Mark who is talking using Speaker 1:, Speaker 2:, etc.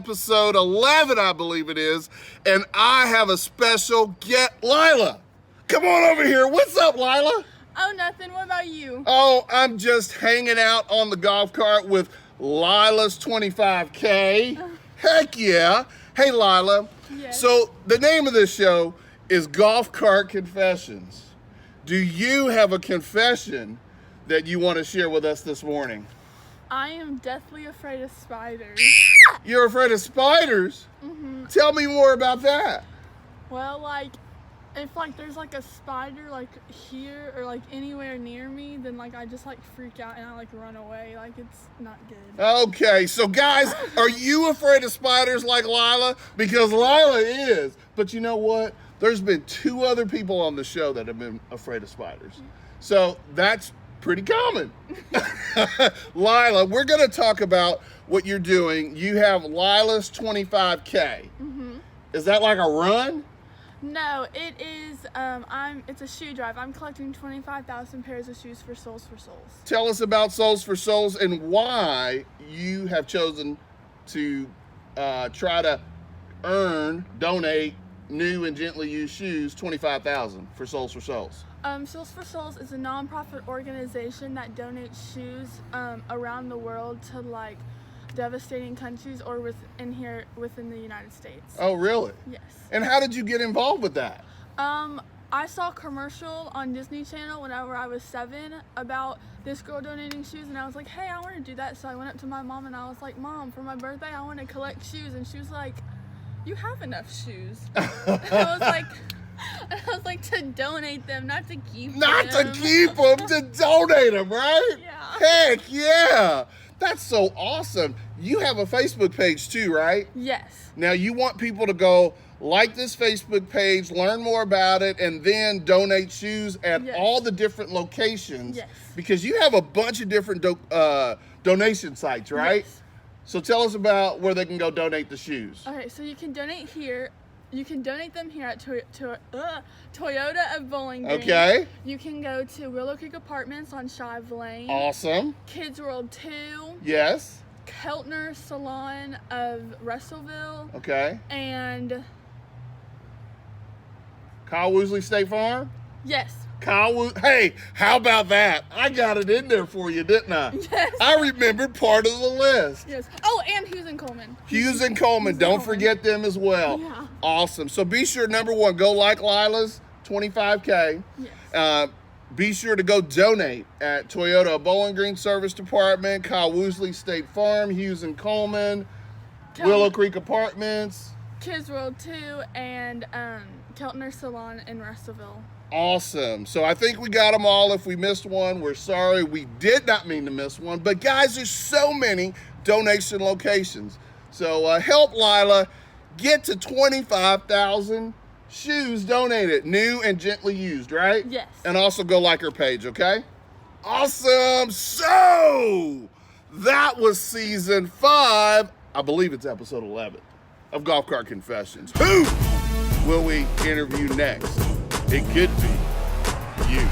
Speaker 1: episode 11, I believe it is, and I have a special guest, Lila. Come on over here. What's up, Lila?
Speaker 2: Oh, nothing. What about you?
Speaker 1: Oh, I'm just hanging out on the golf cart with Lila's 25K. Heck yeah. Hey, Lila.
Speaker 2: Yes.
Speaker 1: So the name of this show is Golf Cart Confessions. Do you have a confession that you want to share with us this morning?
Speaker 2: I am deathly afraid of spiders.
Speaker 1: You're afraid of spiders?
Speaker 2: Mm-hmm.
Speaker 1: Tell me more about that.
Speaker 2: Well, like, if like there's like a spider like here or like anywhere near me, then like I just like freak out and I like run away. Like it's not good.
Speaker 1: Okay, so guys, are you afraid of spiders like Lila? Because Lila is. But you know what? There's been 2 other people on the show that have been afraid of spiders. So that's pretty common. Lila, we're going to talk about what you're doing. You have Lila's 25K.
Speaker 2: Mm-hmm.
Speaker 1: Is that like a run?
Speaker 2: No, it is. It's a shoe drive. I'm collecting 25,000 pairs of shoes for Souls for Souls.
Speaker 1: Tell us about Souls for Souls and why you have chosen to try to donate new and gently used shoes, 25,000 for Souls for Souls.
Speaker 2: Souls for Souls is a non-profit organization that donates shoes around the world to like devastating countries or within the United States.
Speaker 1: Oh, really?
Speaker 2: Yes.
Speaker 1: And how did you get involved with that?
Speaker 2: I saw a commercial on Disney Channel whenever I was 7 about this girl donating shoes, and I was like, hey, I want to do that. So I went up to my mom and I was like, Mom, for my birthday, I want to collect shoes. And she was like, you have enough shoes. I was like, to donate them, not to keep them.
Speaker 1: Not to keep them, to donate them, right?
Speaker 2: Yeah.
Speaker 1: Heck yeah. That's so awesome. You have a Facebook page too, right?
Speaker 2: Yes.
Speaker 1: Now you want people to go like this Facebook page, learn more about it, and then donate shoes at all the different locations.
Speaker 2: Yes.
Speaker 1: Because you have a bunch of different donation sites, right?
Speaker 2: Yes.
Speaker 1: So tell us about where they can go donate the shoes.
Speaker 2: Okay, so you can donate here. You can donate them here at Toyota of Bowling Green.
Speaker 1: Okay.
Speaker 2: You can go to Willow Creek Apartments on Shive Lane.
Speaker 1: Awesome.
Speaker 2: Kids World 2.
Speaker 1: Yes.
Speaker 2: Keltner Salon of Russellville.
Speaker 1: Okay.
Speaker 2: And
Speaker 1: Kyle Woosley State Farm?
Speaker 2: yes.
Speaker 1: Hey, how about that? I got it in there for you, didn't I?
Speaker 2: Yes.
Speaker 1: I remembered part of the list.
Speaker 2: Yes. Oh, and Hughes and Coleman.
Speaker 1: Hughes and Coleman, don't forget them as well.
Speaker 2: Yeah.
Speaker 1: Awesome. So be sure, number 1, go like Lila's 25K.
Speaker 2: Yes.
Speaker 1: Be sure to go donate at Toyota Bowling Green Service Department, Kyle Woosley State Farm, Hughes and Coleman, Willow Creek Apartments,
Speaker 2: Kids World 2, and Keltner Salon in Russellville.
Speaker 1: Awesome. So I think we got them all. If we missed one, we're sorry. We did not mean to miss one. But guys, there's so many donation locations. So help Lila get to 25,000 shoes donated, new and gently used, right?
Speaker 2: Yes.
Speaker 1: And also go like her page, okay? Awesome. So that was season 5. I believe it's episode 11 of Golf Cart Confessions. Who will we interview next? It could be you.